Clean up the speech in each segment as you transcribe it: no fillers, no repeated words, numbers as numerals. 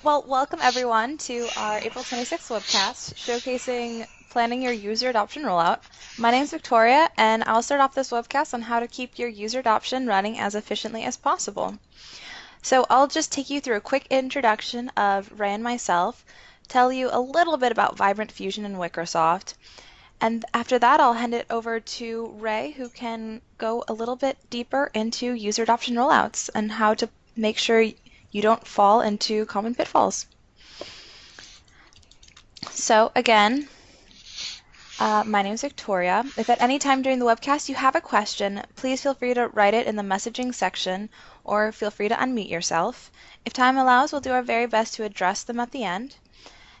Welcome everyone to our April 26th webcast showcasing planning your user adoption rollout. My name is Victoria, and I'll start off this webcast on how to keep your user adoption running as efficiently as possible. So I'll just take you through a quick introduction of Ray and myself, tell you a little bit about Vibrant Fusion and Wickersoft, and after that I'll hand it over to Ray, who can go a little bit deeper into user adoption rollouts and how to make sure you don't fall into common pitfalls. So again, my name is Victoria. If at any time during the webcast you have a question, please feel free to write it in the messaging section or feel free to unmute yourself. If time allows, we'll do our very best to address them at the end.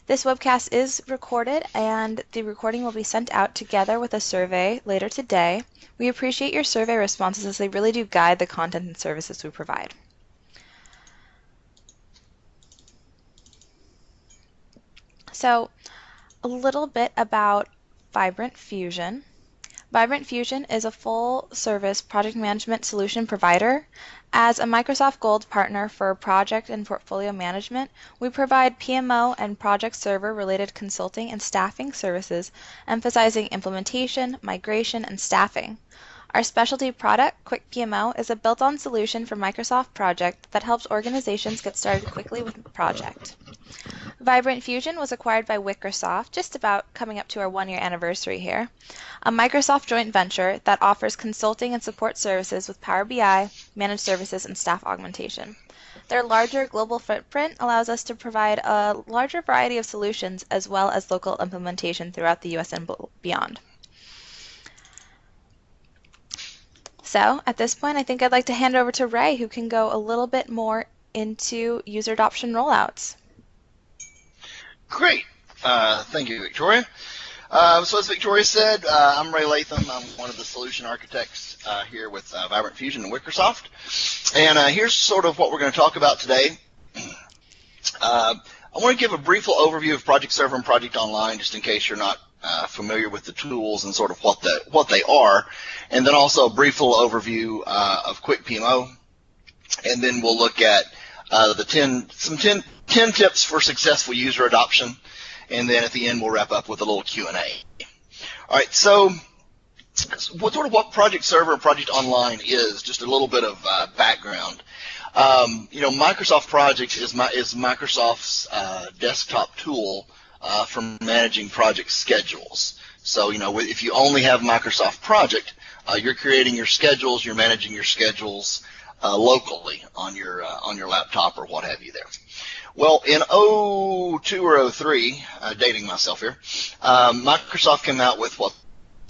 This webcast is recorded and the recording will be sent out together with a survey later today. We appreciate your survey responses as they really do guide the content and services we provide. So a little bit about Vibrant Fusion. Vibrant Fusion is a full-service project management solution provider. As a Microsoft Gold partner for project and portfolio management, we provide PMO and project server-related consulting and staffing services, emphasizing implementation, migration, and staffing. Our specialty product, Quick PMO, is a built-on solution for Microsoft Project that helps organizations get started quickly with the project. Vibrant Fusion was acquired by Wickersoft, just about coming up to our one-year anniversary here, a Microsoft joint venture that offers consulting and support services with Power BI, managed services, and staff augmentation. Their larger global footprint allows us to provide a larger variety of solutions as well as local implementation throughout the US and beyond. So at this point, I think I'd like to hand over to Ray, who can go a little bit more into user adoption rollouts. Great. Thank you, Victoria. So as Victoria said, I'm Ray Latham. I'm one of the solution architects here with Vibrant Fusion and Wickersoft. And here's sort of what we're going to talk about today. I want to give a brief overview of Project Server and Project Online, just in case you're not familiar with the tools and sort of what they are. And then also a brief little overview of Quick PMO. And then we'll look at the 10 tips for successful user adoption, and then at the end we'll wrap up with a little Q&A. All right, so what Project Server and Project Online is, just a little bit of background. Microsoft Project is Microsoft's desktop tool for managing project schedules. So, if you only have Microsoft Project, you're creating your schedules, you're managing your schedules locally on your laptop or what have you there. Well, in 02 or 03, dating myself here, Microsoft came out with what's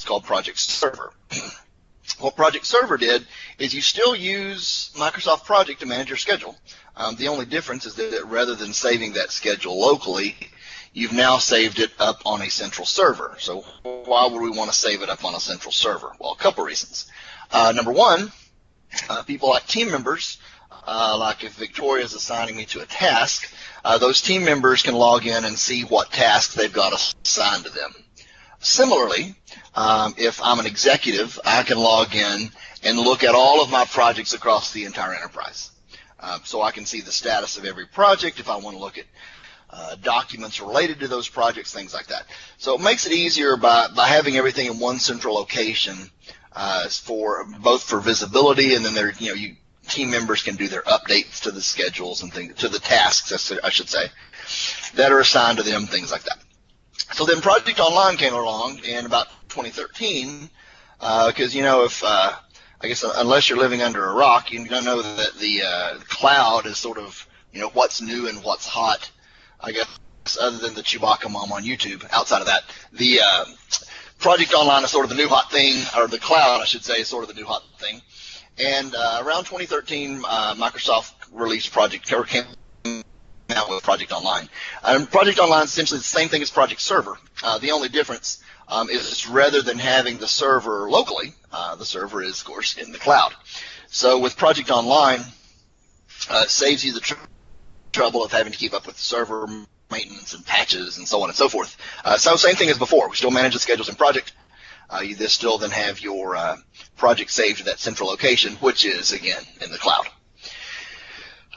called Project Server. What Project Server did is you still use Microsoft Project to manage your schedule. The only difference is that rather than saving that schedule locally, you've now saved it up on a central server. So why would we want to save it up on a central server? Well, a couple reasons. Number one, people like team members, like if Victoria is assigning me to a task, those team members can log in and see what tasks they've got assigned to them. Similarly, if I'm an executive, I can log in and look at all of my projects across the entire enterprise. So I can see the status of every project if I want to look at documents related to those projects, things like that. So it makes it easier by having everything in one central location, both for visibility, and then team members can do their updates to the schedules and things, to the tasks, I should say, that are assigned to them, things like that. So then Project Online came along in about 2013, because I guess unless you're living under a rock, you don't know that the cloud is sort of what's new and what's hot. I guess other than the Chewbacca mom on YouTube. Outside of that, the Project Online is sort of the new hot thing, or the cloud, I should say, is sort of the new hot thing. And around 2013, Microsoft released came out with Project Online. Project Online is essentially the same thing as Project Server. The only difference is just rather than having the server locally, the server is, of course, in the cloud. So with Project Online, it saves you the trouble of having to keep up with the server maintenance and patches and so on and so forth. So same thing as before. We still manage the schedules in Project. You still then have your project saved to that central location, which is, again, in the cloud.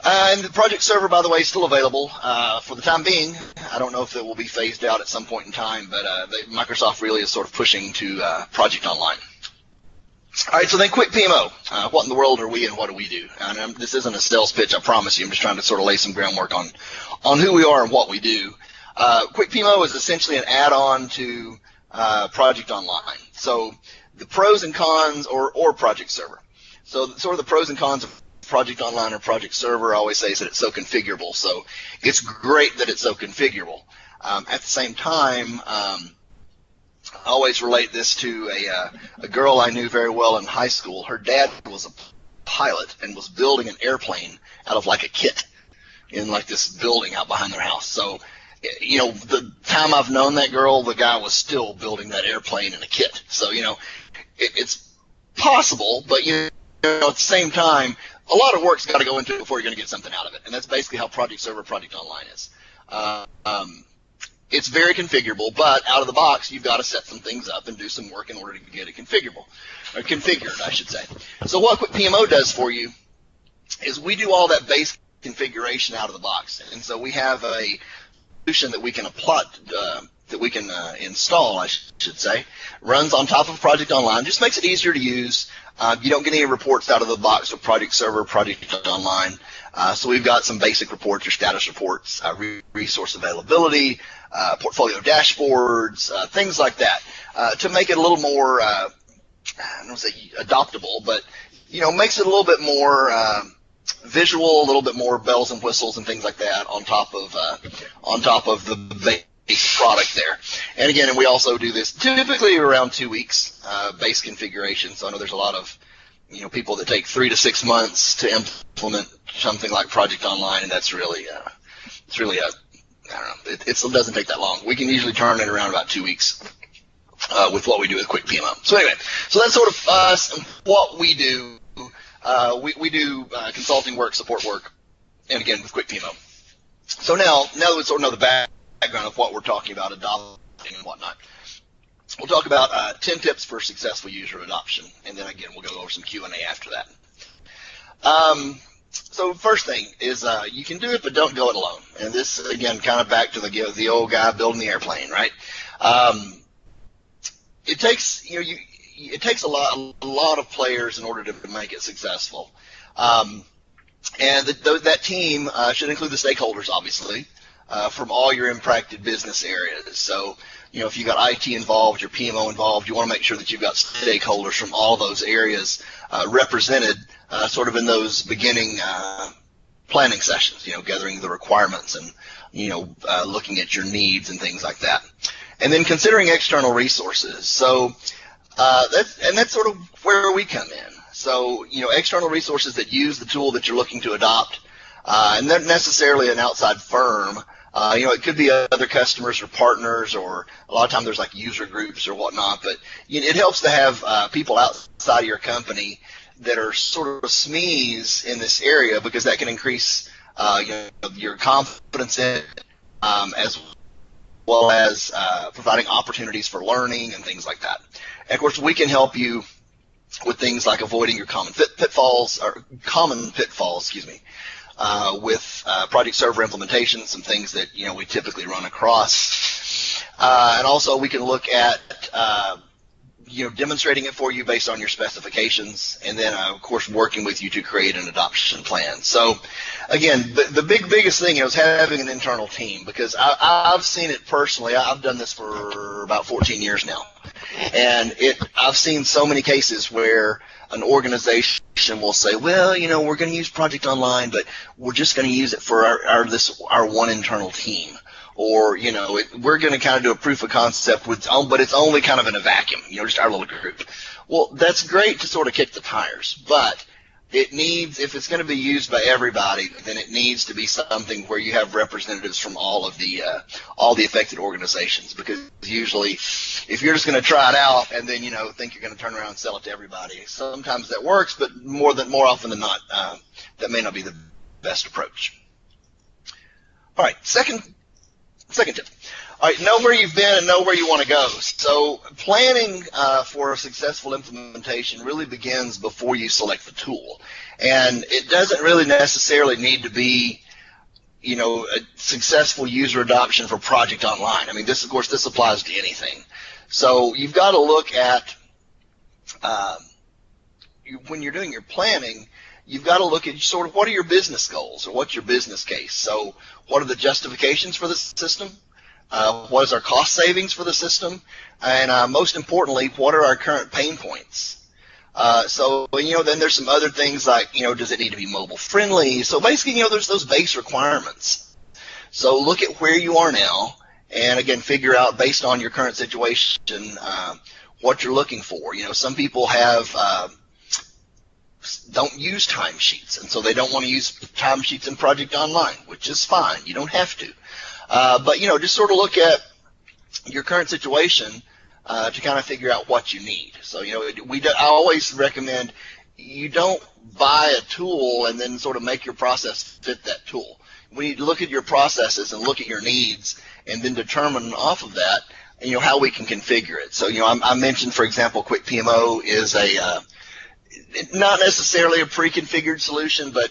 And the project server, by the way, is still available for the time being. I don't know if it will be phased out at some point in time, but Microsoft really is sort of pushing to Project Online. All right, so then quick PMO. What in the world are we and what do we do? And this isn't a sales pitch, I promise you. I'm just trying to sort of lay some groundwork on who we are and what we do. Quick PMO is essentially an add-on to Project Online. So the pros and cons, or Project Server. So sort of the pros and cons of Project Online or Project Server, I always say, is that it's so configurable. So it's great that it's so configurable. At the same time, I always relate this to a girl I knew very well in high school. Her dad was a pilot and was building an airplane out of like a kit in like this building out behind their house. So, you know, the time I've known that girl, the guy was still building that airplane in a kit. So, you know, it's possible, but, you know, at the same time, a lot of work's got to go into it before you're going to get something out of it. And that's basically how Project Server, Project Online is. It's very configurable, but out of the box, you've got to set some things up and do some work in order to get it configurable, or configured, I should say. So what Quick PMO does for you is we do all that base configuration out of the box. And so we have a solution that we can apply, that we can install, I should say, runs on top of Project Online, just makes it easier to use. You don't get any reports out of the box with Project Server, Project Online. So we've got some basic reports or status reports, resource availability, portfolio dashboards, things like that, to make it a little more, I don't want to say adoptable, but, you know, makes it a little bit more visual, a little bit more bells and whistles and things like that on top of the base product there. And again, we also do this typically around 2 weeks, base configuration. So I know there's a lot of, you know, people that take 3 to 6 months to implement something like Project Online, and that's really, it's really a, I don't know, it doesn't take that long. We can usually turn it around about 2 weeks with what we do with Quick PMO. So anyway, so that's sort of us and what we do. We do consulting work, support work, and again with Quick PMO. So now that we sort of know the background of what we're talking about, adopting and whatnot, we'll talk about 10 tips for successful user adoption, and then again we'll go over some Q&A after that. So first thing is you can do it, but don't go it alone. And this again, kind of back to the old guy building the airplane, right? It takes it takes a lot of players in order to make it successful. And that team should include the stakeholders, obviously, from all your impacted business areas. So, you know, if you've got IT involved, your PMO involved, you want to make sure that you've got stakeholders from all those areas represented sort of in those beginning planning sessions, you know, gathering the requirements and, you know, looking at your needs and things like that. And then considering external resources. So that's sort of where we come in. So, you know, external resources that use the tool that you're looking to adopt, and not necessarily an outside firm. You know, it could be other customers or partners, or a lot of times there's like user groups or whatnot, but it helps to have people outside of your company that are sort of SMEs in this area, because that can increase your confidence in it, as well as providing opportunities for learning and things like that. And of course, we can help you with things like avoiding your common pitfalls, with Project Server implementation, some things that, you know, we typically run across. And also we can look at, you know, demonstrating it for you based on your specifications, and then, of course, working with you to create an adoption plan. So, again, the biggest thing is having an internal team, because I've seen it personally. I've done this for about 14 years now, and I've seen so many cases where an organization will say, well, you know, we're going to use Project Online, but we're just going to use it for our one internal team. Or, you know, we're going to kind of do a proof of concept, but it's only kind of in a vacuum, you know, just our little group. Well, that's great to sort of kick the tires, but it needs, if it's going to be used by everybody, then it needs to be something where you have representatives from all the affected organizations. Because usually, if you're just going to try it out and then, you know, think you're going to turn around and sell it to everybody, sometimes that works, but more often than not, that may not be the best approach. All right, second tip. All right, know where you've been and know where you want to go. So planning for a successful implementation really begins before you select the tool. And it doesn't really necessarily need to be, a successful user adoption for Project Online. I mean, this, of course, this applies to anything. So you've got to look at, when you're doing your planning, you've got to look at sort of what are your business goals or what's your business case. So what are the justifications for the system? What is our cost savings for the system? And most importantly, what are our current pain points? Then there's some other things like, does it need to be mobile friendly? So basically, there's those base requirements. So look at where you are now and, again, figure out based on your current situation what you're looking for. Some people don't use timesheets, and so they don't want to use timesheets in Project Online, which is fine. You don't have to. But just sort of look at your current situation to kind of figure out what you need. So, I always recommend you don't buy a tool and then sort of make your process fit that tool. We need to look at your processes and look at your needs and then determine off of that, how we can configure it. So, I mentioned, for example, Quick PMO is not necessarily a pre-configured solution, but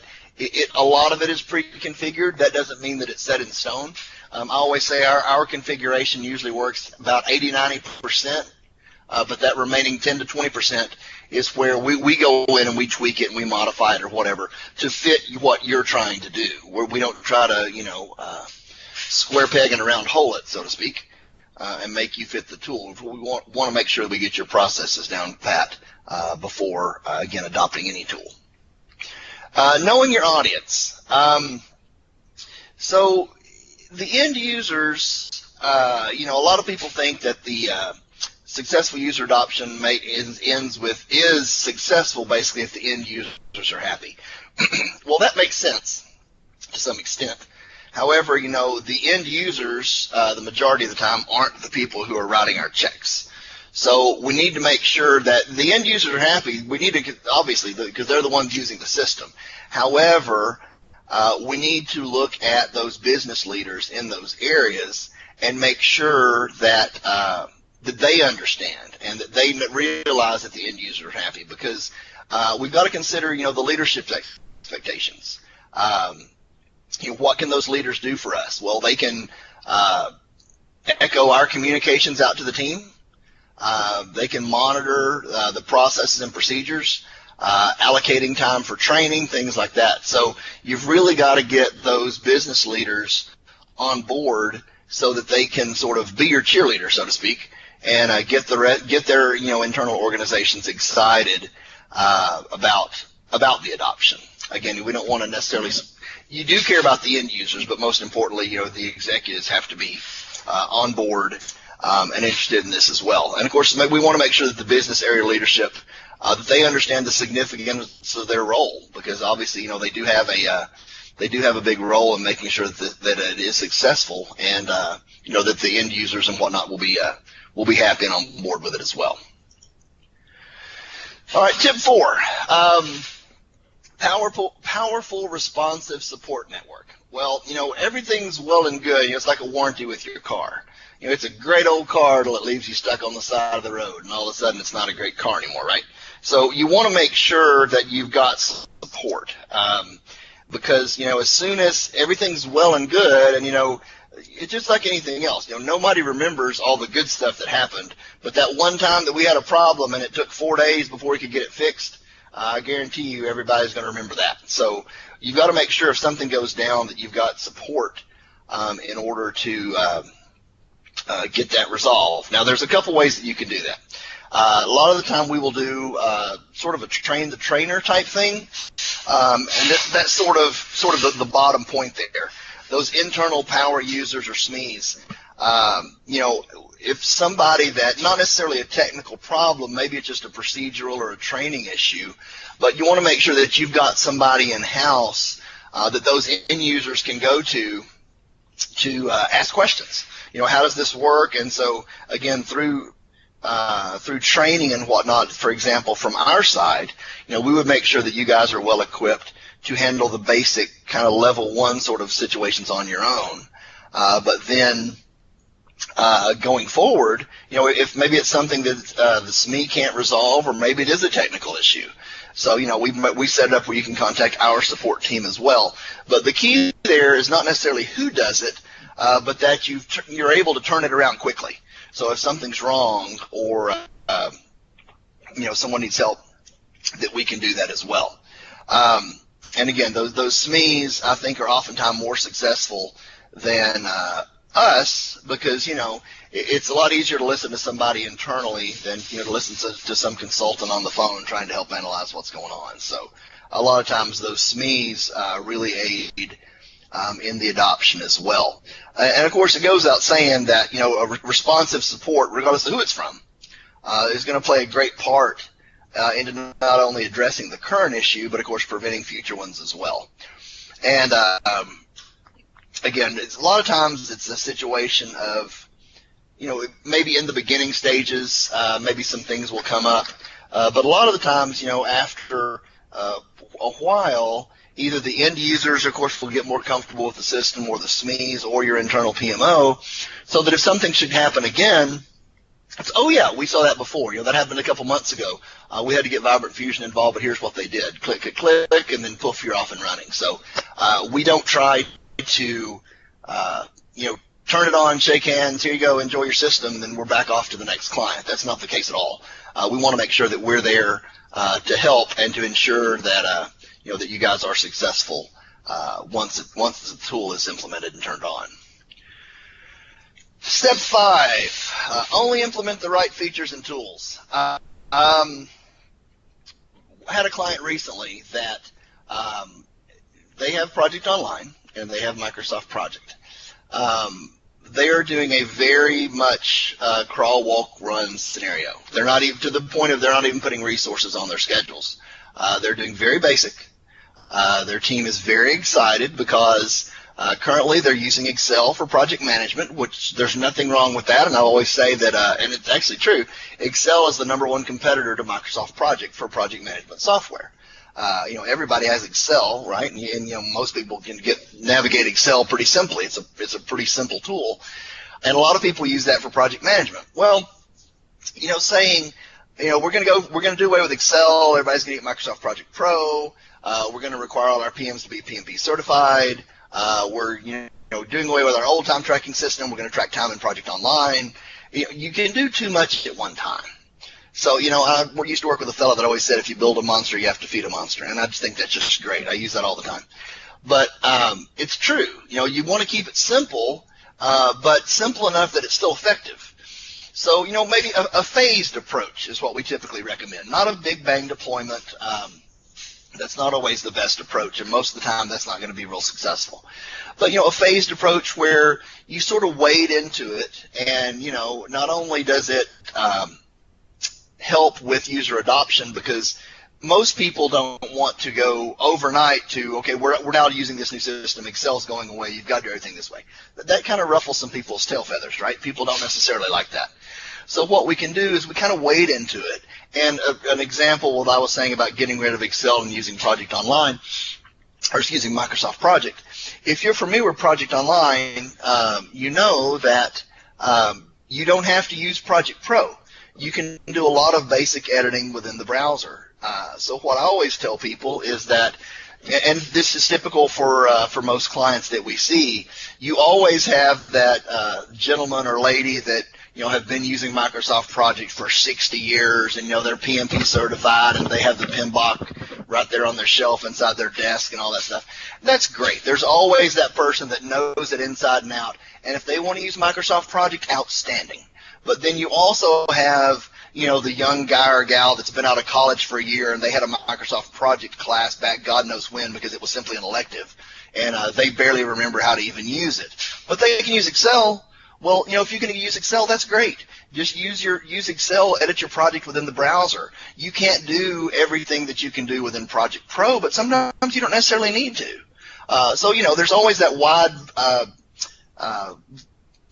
a lot of it is pre-configured. That doesn't mean that it's set in stone. I always say our configuration usually works about 80-90%, but that remaining 10 to 20% is where we go in and we tweak it and we modify it or whatever to fit what you're trying to do. Where we don't try to square peg and a round hole it, so to speak, and make you fit the tool. We want to make sure that we get your processes down pat before again adopting any tool. Knowing your audience. So the end users, a lot of people think that the successful user adoption is successful basically if the end users are happy. Well, that makes sense to some extent. However, the end users, the majority of the time, aren't the people who are writing our checks. So we need to make sure that the end users are happy. We need to, obviously, because they're the ones using the system. However, we need to look at those business leaders in those areas and make sure that that they understand and that they realize that the end users are happy, because we've got to consider, the leadership expectations. What can those leaders do for us? Well, they can echo our communications out to the team. They can monitor the processes and procedures, allocating time for training, things like that. So you've really got to get those business leaders on board so that they can sort of be your cheerleader, so to speak, and get their internal organizations excited about the adoption. Again, we don't want to necessarily. You do care about the end users, but most importantly, the executives have to be on board and interested in this as well. And of course, we want to make sure that the business area leadership that they understand the significance of their role, because obviously, they do have a big role in making sure that it is successful, and that the end users and whatnot will be happy and on board with it as well. All right, tip 4. Powerful responsive support network. Well, everything's well and good. It's like a warranty with your car. It's a great old car till it leaves you stuck on the side of the road, and all of a sudden it's not a great car anymore, right? So you want to make sure that you've got support, because as soon as everything's well and good, and it's just like anything else. Nobody remembers all the good stuff that happened, but that one time that we had a problem and it took 4 days before we could get it fixed, I guarantee you everybody's going to remember that. So you've got to make sure if something goes down that you've got support in order to get that resolved. Now, there's a couple ways that you can do that. A lot of the time we will do sort of a train the trainer type thing, and that's sort of the bottom point there. Those internal power users or SMEs, if somebody that, not necessarily a technical problem, maybe it's just a procedural or a training issue, but you want to make sure that you've got somebody in-house that those end users can go to ask questions. How does this work? And so, again, through training and whatnot, for example, from our side, we would make sure that you guys are well equipped to handle the basic kind of level 1 sort of situations on your own. But then going forward, if maybe it's something that the SME can't resolve, or maybe it is a technical issue. So, we set it up where you can contact our support team as well. But the key there is not necessarily who does it, but that you're able to turn it around quickly. So if something's wrong, or someone needs help, that we can do that as well. And again, those SMEs, I think, are oftentimes more successful than us, because it's a lot easier to listen to somebody internally than to listen to some consultant on the phone trying to help analyze what's going on. So a lot of times those SMEs really aid in the adoption as well. And of course, it goes without saying that a responsive support, regardless of who it's from, is going to play a great part into not only addressing the current issue, but of course preventing future ones as well. And again, a lot of times it's a situation of, maybe in the beginning stages, maybe some things will come up. But a lot of the times, after a while, either the end users, of course, will get more comfortable with the system, or the SMEs, or your internal PMO, so that if something should happen again, it's, oh yeah, we saw that before. That happened a couple months ago. We had to get Vibrant Fusion involved, but here's what they did. Click, click, click, and then poof, you're off and running. So we don't try to, turn it on, shake hands, here you go, enjoy your system, and then we're back off to the next client. That's not the case at all. We want to make sure that we're there to help and to ensure that, that you guys are successful once the tool is implemented and turned on. Step 5, only implement the right features and tools. I had a client recently that they have Project Online and they have Microsoft Project. They are doing a very much crawl, walk, run scenario. They're not even to the point of they're not even putting resources on their schedules. They're doing very basic. Their team is very excited because currently they're using Excel for project management, which there's nothing wrong with that. And I always say that, and it's actually true, Excel is the #1 competitor to Microsoft Project for project management software. Everybody has Excel, right? And most people can navigate Excel pretty simply. It's a pretty simple tool, and a lot of people use that for project management. Well, saying, we're going to do away with Excel. Everybody's going to get Microsoft Project Pro. We're going to require all our PMs to be PMP certified. We're doing away with our old time tracking system. We're going to track time in Project Online. You can do too much at one time. So, I used to work with a fellow that always said, if you build a monster, you have to feed a monster. And I just think that's just great. I use that all the time. But it's true. You want to keep it simple, but simple enough that it's still effective. So, maybe a phased approach is what we typically recommend. Not a big bang deployment. That's not always the best approach, and most of the time that's not going to be real successful. But, a phased approach where you sort of wade into it, and, not only does it help with user adoption, because most people don't want to go overnight to, okay, we're now using this new system, Excel's going away, you've got to do everything this way. That kind of ruffles some people's tail feathers, right? People don't necessarily like that. So what we can do is we kind of wade into it. And an example, what I was saying about getting rid of Excel and using Project Online, or using Microsoft Project, if you're familiar with Project Online, you know that you don't have to use Project Pro. You can do a lot of basic editing within the browser. So what I always tell people is that, and this is typical for most clients that we see, you always have that gentleman or lady that have been using Microsoft Project for 60 years, and they're PMP certified, and they have the PMBOK right there on their shelf inside their desk and all that stuff. That's great. There's always that person that knows it inside and out, and if they want to use Microsoft Project, outstanding. But then you also have, the young guy or gal that's been out of college for a year, and they had a Microsoft Project class back God knows when because it was simply an elective, and they barely remember how to even use it. But they can use Excel. Well, if you can use Excel, that's great. Just use Excel, edit your project within the browser. You can't do everything that you can do within Project Pro, but sometimes you don't necessarily need to. So, there's always that wide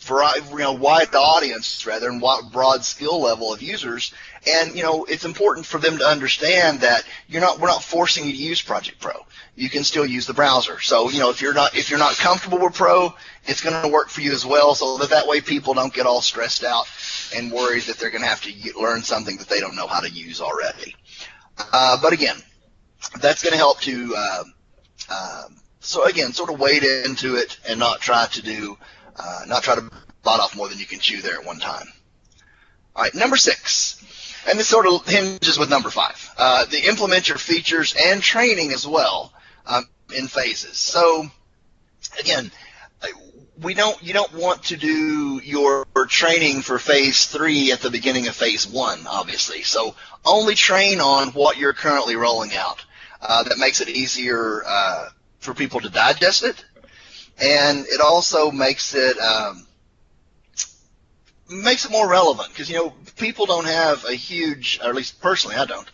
wide audience rather, and broad skill level of users. And it's important for them to understand that we're not forcing you to use Project Pro. You can still use the browser. So if you're not comfortable with Pro, it's going to work for you as well. So that way people don't get all stressed out and worried that they're going to have to learn something that they don't know how to use already. But again, that's going to help to sort of wade into it and not try to bite off more than you can chew there at one time. All right, number 6. And this sort of hinges with number 5. The implement your features and training as well in phases. So again, you don't want to do your training for phase 3 at the beginning of phase 1, obviously. So only train on what you're currently rolling out. That makes it easier for people to digest it, and it also makes it more relevant, because people don't have a huge, or at least personally I don't.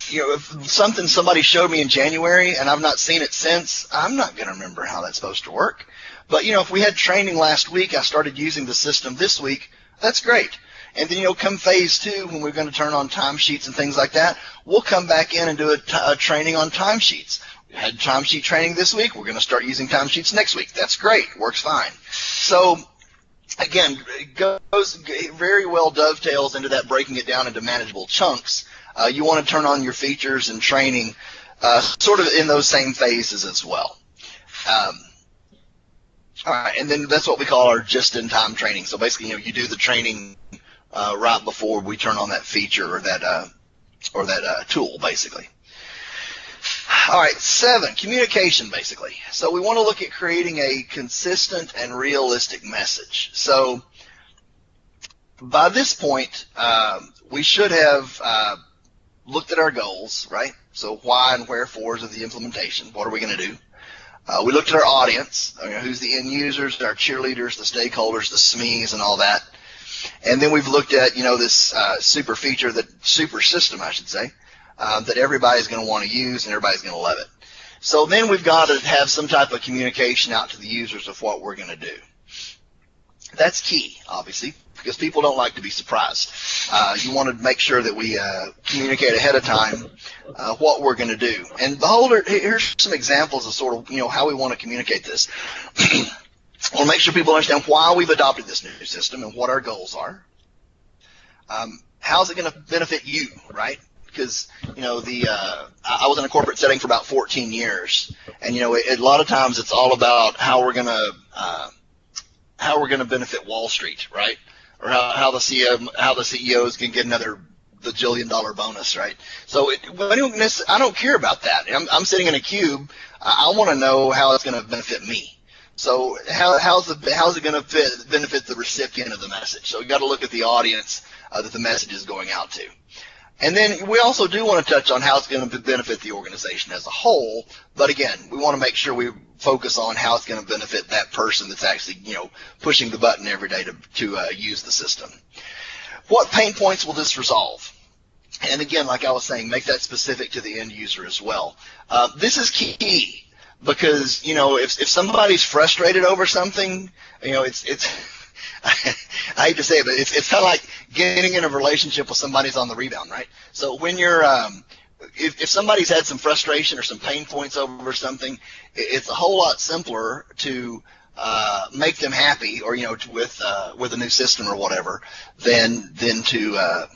If somebody showed me in January and I've not seen it since, I'm not going to remember how that's supposed to work. But if we had training last week, I started using the system this week, that's great. And then come phase 2, when we're going to turn on timesheets and things like that, we'll come back in and do a training on timesheets. We had timesheet training this week, we're going to start using timesheets next week. That's great, works fine. So again, it very well dovetails into that breaking it down into manageable chunks. You want to turn on your features and training sort of in those same phases as well. All right, and then that's what we call our just-in-time training. So basically, you do the training right before we turn on that feature or that tool, basically. All right, 7, communication, basically. So we want to look at creating a consistent and realistic message. So by this point, we should have looked at our goals, right? So why and wherefores of the implementation. What are we going to do? We looked at our audience, who's the end users, our cheerleaders, the stakeholders, the SMEs, and all that. And then we've looked at, this super feature, super system, I should say, that everybody's going to want to use and everybody's going to love it. So then we've got to have some type of communication out to the users of what we're going to do. That's key, obviously, because people don't like to be surprised. You want to make sure that we communicate ahead of time what we're going to do. And here's some examples of sort of, how we want to communicate this. I want to make sure people understand why we've adopted this new system and what our goals are. How's it going to benefit you, right? Because, I was in a corporate setting for about 14 years, and, a lot of times it's all about how we're going to benefit Wall Street, right? Or how the CEOs can get another bajillion-dollar bonus, right? So I don't care about that. I'm sitting in a cube. I want to know how it's going to benefit me. So how's it going to benefit the recipient of the message? So we've got to look at the audience that the message is going out to. And then we also do want to touch on how it's going to benefit the organization as a whole. But again, we want to make sure we focus on how it's going to benefit that person that's actually, pushing the button every day to use the system. What pain points will this resolve? And again, like I was saying, make that specific to the end user as well. This is key because, if somebody's frustrated over something, it's I hate to say it, but it's kind of like getting in a relationship with somebody who's on the rebound, right? So when you're if somebody's had some frustration or some pain points over something, it's a whole lot simpler to make them happy, or with a new system or whatever, than to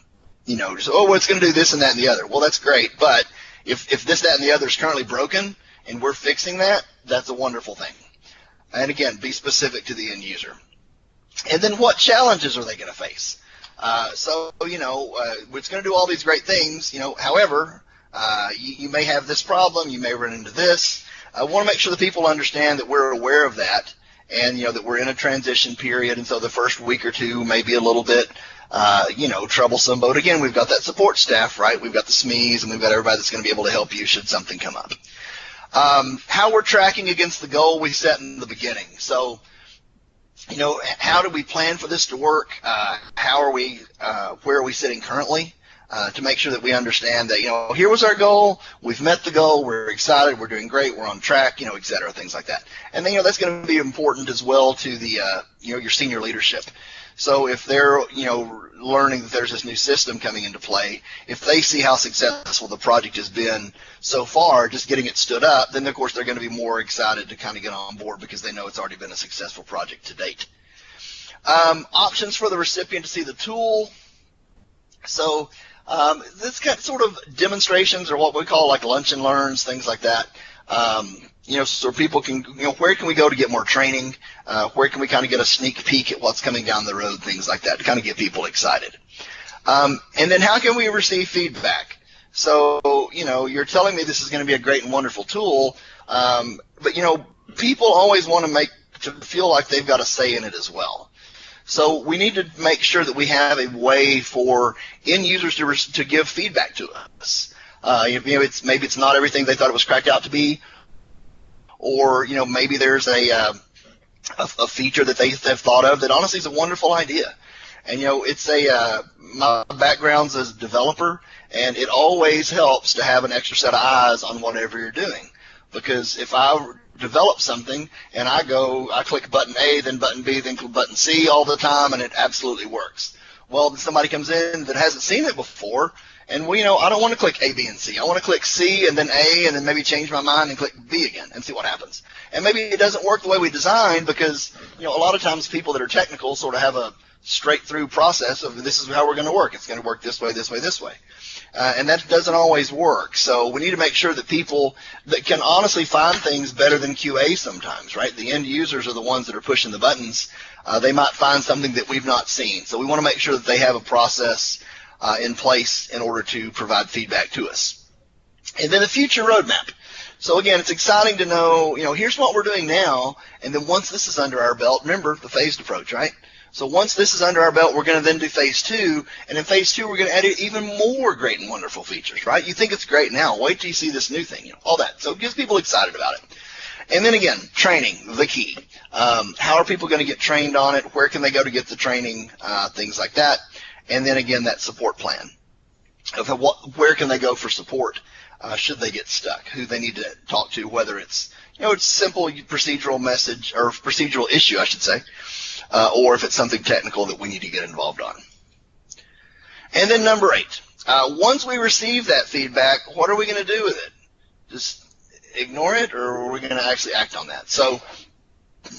just, well, it's going to do this and that and the other. Well, that's great, but if this, that, and the other is currently broken and we're fixing that, that's a wonderful thing. And again, be specific to the end user. And then what challenges are they going to face? It's going to do all these great things, however, you may have this problem, you may run into this. I want to make sure that people understand that we're aware of that, and, that we're in a transition period, and so the first week or two may be a little bit, troublesome. But again, we've got that support staff, right? We've got the SMEs, and we've got everybody that's going to be able to help you should something come up. How we're tracking against the goal we set in the beginning. So, how do we plan for this to work? Where are we sitting currently? to make sure that we understand that, here was our goal, we've met the goal, we're excited, we're doing great, we're on track, et cetera, things like that. And then, that's going to be important as well to the, your senior leadership. So if they're, learning that there's this new system coming into play, if they see how successful the project has been so far, just getting it stood up, then of course they're going to be more excited to kind of get on board because they know it's already been a successful project to date. Options for the recipient to see the tool. So this kind of sort of demonstrations, or what we call like lunch and learns, things like that. So people can, where can we go to get more training? Where can we kind of get a sneak peek at what's coming down the road, things like that, to kind of get people excited. And then how can we receive feedback? So, you're telling me this is going to be a great and wonderful tool, but, people always want to feel like they've got a say in it as well. So we need to make sure that we have a way for end users to give feedback to us. Maybe it's not everything they thought it was cracked out to be, or maybe there's a feature that they've thought of that honestly is a wonderful idea. And it's my background's as a developer, and it always helps to have an extra set of eyes on whatever you're doing, because if I develop something and I click button A, then button B, then button C all the time, and it absolutely works. Well, somebody comes in that hasn't seen it before, and I don't want to click A, B, and C. I want to click C and then A, and then maybe change my mind and click B again and see what happens. And maybe it doesn't work the way we designed, because a lot of times people that are technical sort of have a straight through process of, this is how we're going to work. It's going to work this way, this way, this way. And that doesn't always work. So we need to make sure that people that can honestly find things better than QA sometimes, right? The end users are the ones that are pushing the buttons. They might find something that we've not seen. So we want to make sure that they have a process in place in order to provide feedback to us. And then a future roadmap. So again, it's exciting to know, here's what we're doing now, and then once this is under our belt, remember the phased approach, right? So once this is under our belt, we're going to then do phase 2, and in phase 2, we're going to add even more great and wonderful features, right? You think it's great now. Wait till you see this new thing, all that. So it gets people excited about it. And then again, training, the key. How are people going to get trained on it? Where can they go to get the training? Things like that. And then again, that support plan. Where can they go for support? Should they get stuck? Who they need to talk to? Whether it's it's simple procedural message or procedural issue, I should say, or if it's something technical that we need to get involved on. And then number 8, once we receive that feedback, what are we going to do with it? Just ignore it, or are we going to actually act on that? So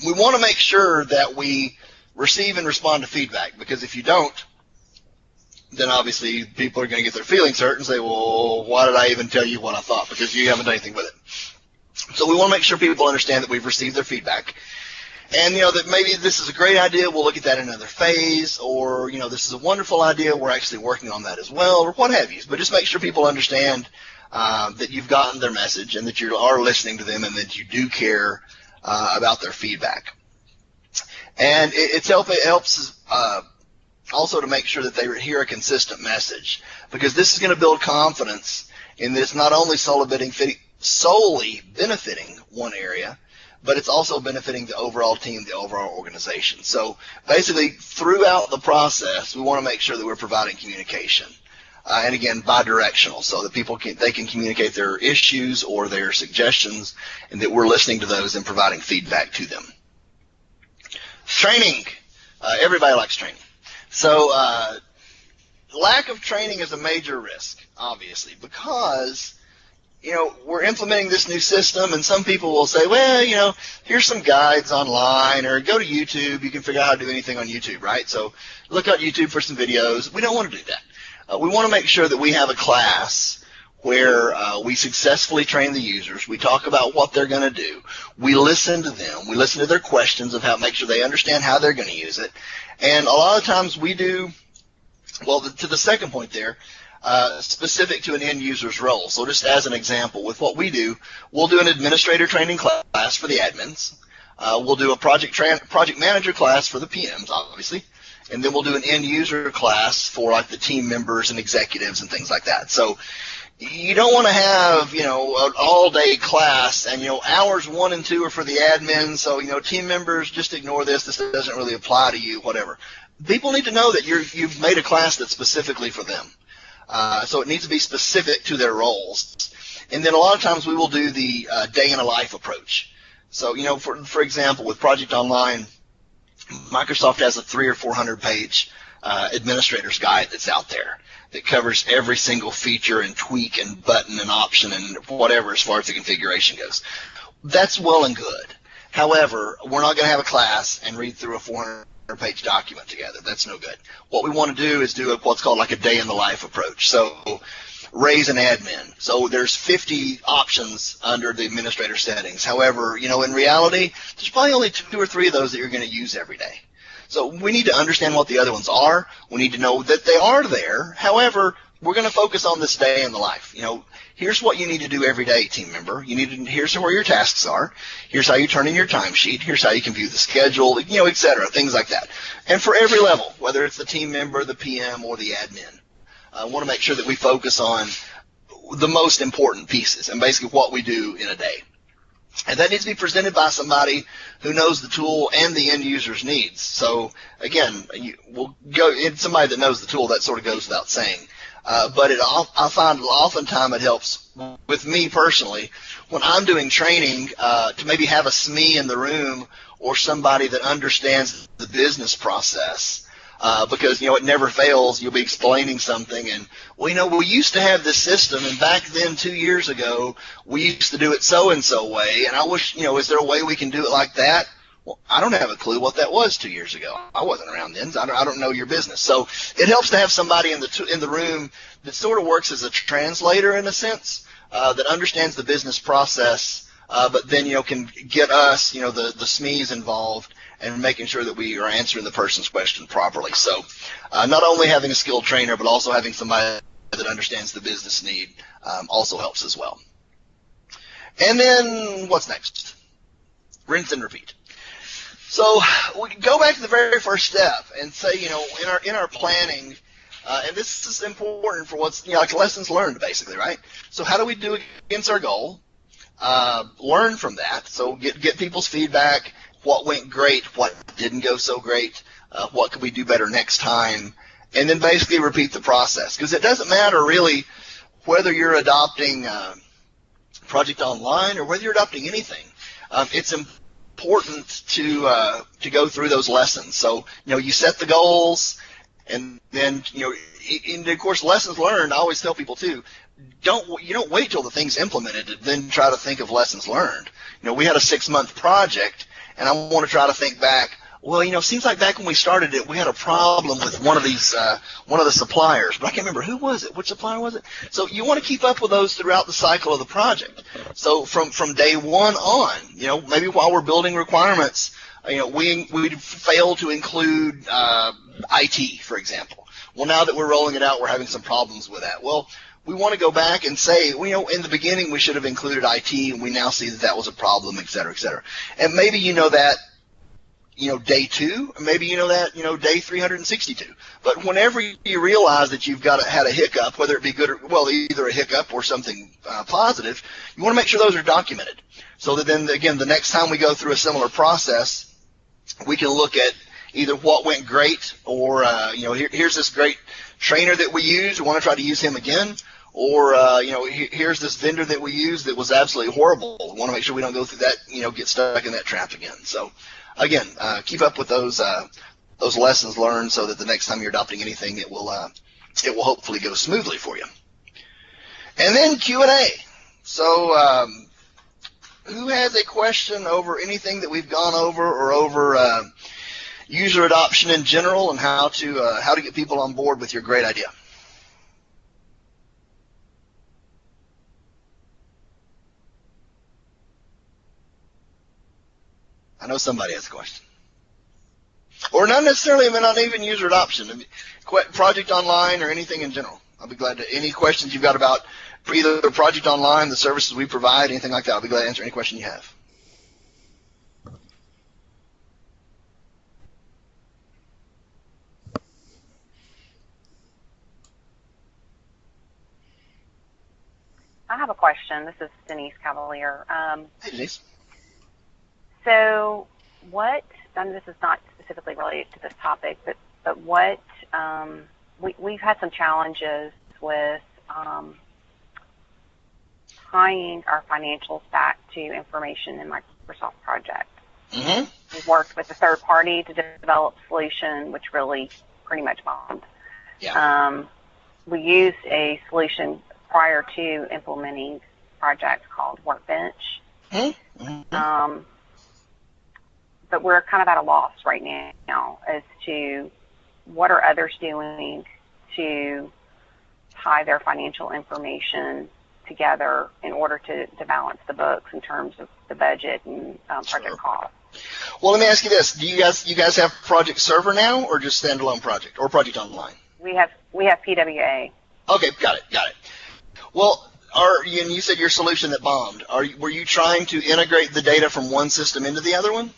we want to make sure that we receive and respond to feedback, because if you don't, then obviously people are going to get their feelings hurt and say, well, why did I even tell you what I thought? Because you haven't done anything with it. So we want to make sure people understand that we've received their feedback. And, that maybe this is a great idea, we'll look at that in another phase, or, this is a wonderful idea, we're actually working on that as well, or what have you. But just make sure people understand that you've gotten their message and that you are listening to them and that you do care about their feedback. And it helps also to make sure that they hear a consistent message, because this is going to build confidence in that it's not only solely benefiting one area, but it's also benefiting the overall team, the overall organization. So basically, throughout the process, we want to make sure that we're providing communication. And again, bidirectional, so that they can communicate their issues or their suggestions, and that we're listening to those and providing feedback to them. Training. Everybody likes training. So lack of training is a major risk, obviously, because we're implementing this new system, and some people will say, well, here's some guides online, or go to YouTube. You can figure out how to do anything on YouTube, right? So look at YouTube for some videos. We don't want to do that. We want to make sure that we have a class where we successfully train the users. We talk about what they're going to do. We listen to them. We listen to their questions of make sure they understand how they're going to use it. And a lot of times we do, to the second point there, specific to an end user's role. So just as an example, with what we do, we'll do an administrator training class for the admins. We'll do a project manager class for the PMs, obviously. And then we'll do an end user class for like the team members and executives and things like that. So you don't want to have, an all-day class and, hours 1 and 2 are for the admins. So, team members, just ignore this. This doesn't really apply to you, whatever. People need to know that you've made a class that's specifically for them. So it needs to be specific to their roles. And then a lot of times we will do the day in a life approach. So, for example, with Project Online, Microsoft has a 300 or 400 page administrator's guide that's out there that covers every single feature and tweak and button and option and whatever as far as the configuration goes. That's well and good. However, we're not going to have a class and read through a 400-page document together. That's no good. What we want to do is do what's called like a day-in-the-life approach. So raise an admin. So there's 50 options under the administrator settings. However, in reality, there's probably only 2 or 3 of those that you're going to use every day. So we need to understand what the other ones are. We need to know that they are there. However, we're going to focus on this day in the life. Here's what you need to do every day, team member. Here's where your tasks are. Here's how you turn in your timesheet. Here's how you can view the schedule, et cetera, things like that. And for every level, whether it's the team member, the PM, or the admin, I want to make sure that we focus on the most important pieces and basically what we do in a day. And that needs to be presented by somebody who knows the tool and the end user's needs. So again, we'll go in somebody that knows the tool. That sort of goes without saying. But I find oftentimes it helps with me personally when I'm doing training to maybe have a SME in the room or somebody that understands the business process. Because, it never fails. You'll be explaining something and, we used to have this system and back then 2 years ago, we used to do it so-and-so way. And I wish, is there a way we can do it like that? Well, I don't have a clue what that was 2 years ago. I wasn't around then. So I don't know your business. So it helps to have somebody in the room that sort of works as a translator in a sense, that understands the business process, but then, can get us, the SMEs involved and making sure that we are answering the person's question properly. So not only having a skilled trainer, but also having somebody that understands the business need also helps as well. And then what's next? Rinse and repeat. So we go back to the very first step and say, in our planning, and this is important for what's, like lessons learned basically, right? So how do we do against our goal? Learn from that. So get people's feedback. What went great, what didn't go so great, what could we do better next time, and then basically repeat the process. Because it doesn't matter really whether you're adopting Project Online or whether you're adopting anything. It's important to go through those lessons. So, you set the goals, and then, and of course, lessons learned, I always tell people too, you don't wait till the thing's implemented and then try to think of lessons learned. We had a 6-month project, and I want to try to think back, well, seems like back when we started it, we had a problem with one of the suppliers, but I can't remember who was it, which supplier was it? So you want to keep up with those throughout the cycle of the project. So from day one on, maybe while we're building requirements, we failed to include IT, for example. Well, now that we're rolling it out, we're having some problems with that. Well, we want to go back and say, in the beginning we should have included IT, and we now see that was a problem, et cetera, et cetera. And maybe that, day 2, or maybe that, day 362. But whenever you realize that you've had a hiccup, whether it be good or, well, either a hiccup or something positive, you want to make sure those are documented. So that then, again, the next time we go through a similar process, we can look at either what went great or, here's this great trainer that we used. We want to try to use him again. Or, here's this vendor that we used that was absolutely horrible. We want to make sure we don't go through that, get stuck in that trap again. So, again, keep up with those lessons learned so that the next time you're adopting anything, it will hopefully go smoothly for you. And then Q&A. So, who has a question over anything that we've gone over or over user adoption in general and how to get people on board with your great idea? I know somebody has a question. Or not necessarily, not even user adoption. Project Online or anything in general. I'll be glad to, any questions you've got about either the Project Online, the services we provide, anything like that, I'll be glad to answer any question you have. I have a question. This is Denise Cavalier. Hey, Denise. So what, and this is not specifically related to this topic, but what, we've had some challenges with tying our financials back to information in Microsoft Project. Mm-hmm. We worked with a third party to develop a solution, which really pretty much bombed. Yeah. We used a solution prior to implementing project called Workbench. Mm-hmm. But we're kind of at a loss right now as to what are others doing to tie their financial information together in order to balance the books in terms of the budget and project cost. Well, let me ask you this: Do you guys have Project Server now, or just standalone Project, or Project Online? We have PWA. Okay, got it. Well, and you said your solution that bombed. Were you trying to integrate the data from one system into the other one?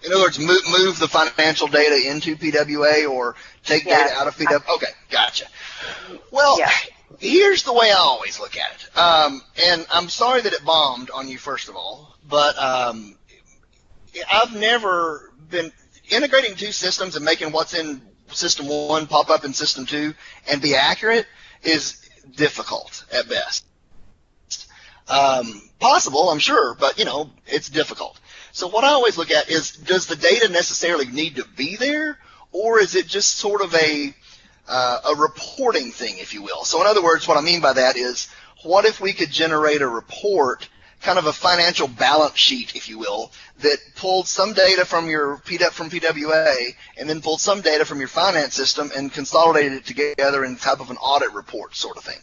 In other words, move the financial data into PWA or take data out of PWA? Okay, gotcha. Well, here's the way I always look at it. And I'm sorry that it bombed on you, first of all, but I've never been integrating two systems and making what's in System 1 pop up in System 2 and be accurate is difficult at best. Possible, I'm sure, but, it's difficult. So what I always look at is, does the data necessarily need to be there, or is it just sort of a reporting thing, if you will? So in other words, what I mean by that is, what if we could generate a report, kind of a financial balance sheet, if you will, that pulled some data from from PWA and then pulled some data from your finance system and consolidated it together in type of an audit report sort of thing.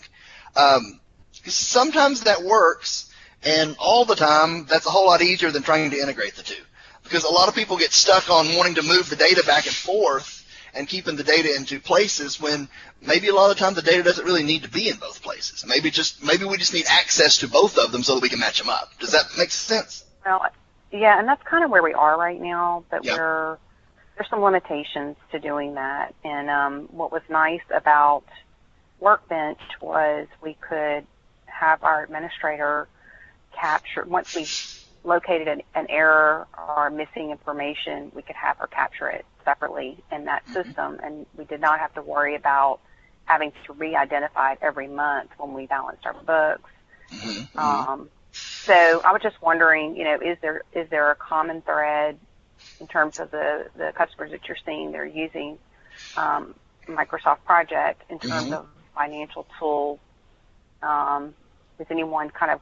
Sometimes that works. And all the time, that's a whole lot easier than trying to integrate the two. Because a lot of people get stuck on wanting to move the data back and forth and keeping the data in two places when maybe a lot of the time the data doesn't really need to be in both places. Maybe we just need access to both of them so that we can match them up. Does that make sense? Well, yeah, and that's kind of where we are right now, but there's some limitations to doing that. And what was nice about Workbench was we could have our administrator capture, once we located an error or missing information, we could have her capture it separately in that system, and we did not have to worry about having to re-identify it every month when we balanced our books. So I was just wondering, is there a common thread in terms of the customers that you're seeing they're using Microsoft Project in terms of financial tools? Is anyone kind of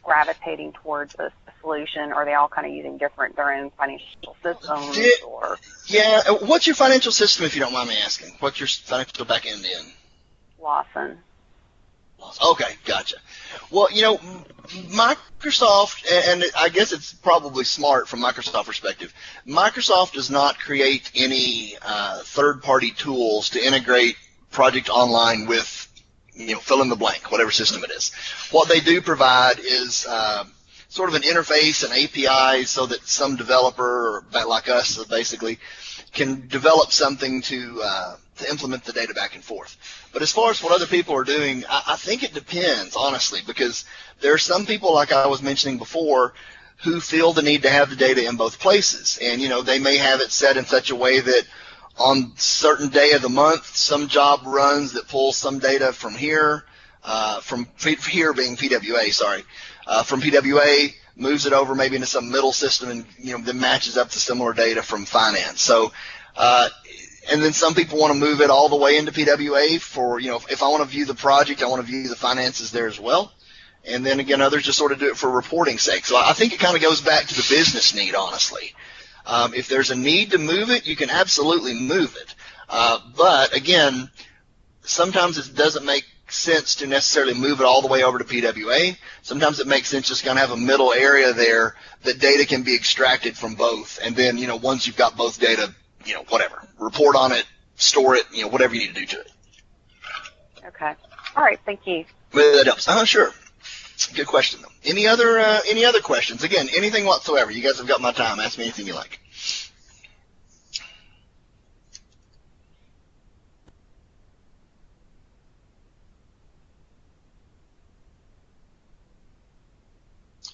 gravitating towards a solution, or are they all kind of using their own financial systems? Yeah, what's your financial system, if you don't mind me asking? What's your financial back end in? Lawson. Okay, gotcha. Well, Microsoft, and I guess it's probably smart from Microsoft perspective, Microsoft does not create any third-party tools to integrate Project Online with fill in the blank, whatever system it is. What they do provide is sort of an interface, an API, so that some developer, like us, basically, can develop something to implement the data back and forth. But as far as what other people are doing, I think it depends, honestly, because there are some people, like I was mentioning before, who feel the need to have the data in both places. And, they may have it set in such a way that on certain day of the month, some job runs that pulls some data from here, from here being PWA, from PWA, moves it over maybe into some middle system and, then matches up to similar data from finance. So, and then some people want to move it all the way into PWA for, if I want to view the project, I want to view the finances there as well. And then again, others just sort of do it for reporting's sake. So I think it kind of goes back to the business need, honestly. If there's a need to move it, you can absolutely move it. But again, sometimes it doesn't make sense to necessarily move it all the way over to PWA. Sometimes it makes sense just kind of have a middle area there that data can be extracted from both. And then, once you've got both data, whatever, report on it, store it, whatever you need to do to it. Okay. All right. Thank you. Well, that helps. Sure. Good question, though. Any other questions? Again, anything whatsoever. You guys have got my time. Ask me anything you like.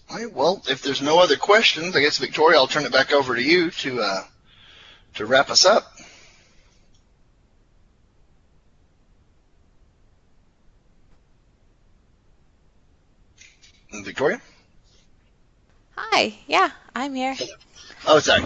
All right, well, if there's no other questions, I guess, Victoria, I'll turn it back over to you to wrap us up. Victoria? Hi, yeah, I'm here. Oh, sorry.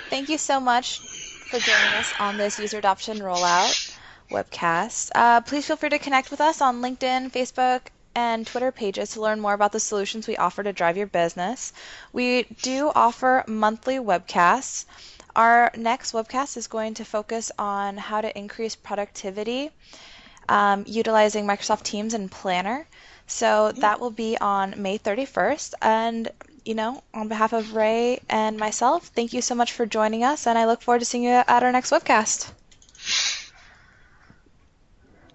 Thank you so much for joining us on this user adoption rollout webcast. Please feel free to connect with us on LinkedIn, Facebook, and Twitter pages to learn more about the solutions we offer to drive your business. We do offer monthly webcasts. Our next webcast is going to focus on how to increase productivity utilizing Microsoft Teams and Planner. So that will be on May 31st. And, on behalf of Ray and myself, thank you so much for joining us, and I look forward to seeing you at our next webcast.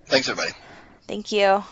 Thanks, everybody. Thank you.